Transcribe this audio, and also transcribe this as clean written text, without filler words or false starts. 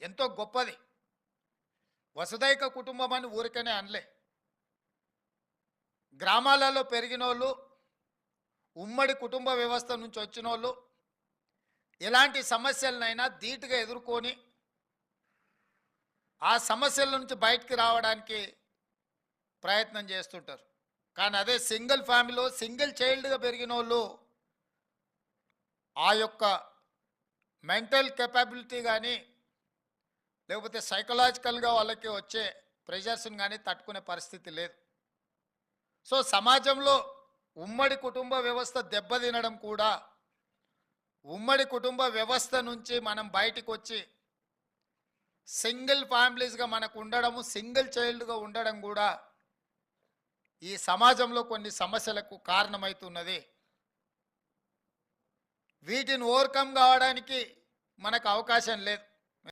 ఎంతో గొప్పది. వసుదైక కుటుంబం అని ఊరికనే అనలే. గ్రామాలలో పెరిగినోళ్ళు, ఉమ్మడి కుటుంబ వ్యవస్థ నుంచి వచ్చినోళ్ళు ఎలాంటి సమస్యలనైనా ధీటుగా ఎదుర్కొని ఆ సమస్యల నుంచి బయటికి రావడానికి ప్రయత్నం చేస్తుంటారు. కానీ అదే సింగిల్ ఫ్యామిలీలో సింగిల్ చైల్డ్గా పెరిగిన వాళ్ళు ఆ యొక్క మెంటల్ కెపాబిలిటీ కానీ లేకపోతే సైకలాజికల్గా వాళ్ళకి వచ్చే ప్రెషర్స్ని కానీ తట్టుకునే పరిస్థితి లేదు. సో సమాజంలో ఉమ్మడి కుటుంబ వ్యవస్థ దెబ్బతినడం కూడా, ఉమ్మడి కుటుంబ వ్యవస్థ నుంచి మనం బయటికి వచ్చి సింగిల్ ఫ్యామిలీస్గా మనకు ఉండడము, సింగిల్ చైల్డ్గా ఉండడం కూడా ఈ సమాజంలో కొన్ని సమస్యలకు కారణమవుతున్నది. వీటిని ఓవర్కమ్ కావడానికి మనకు అవకాశం లేదు.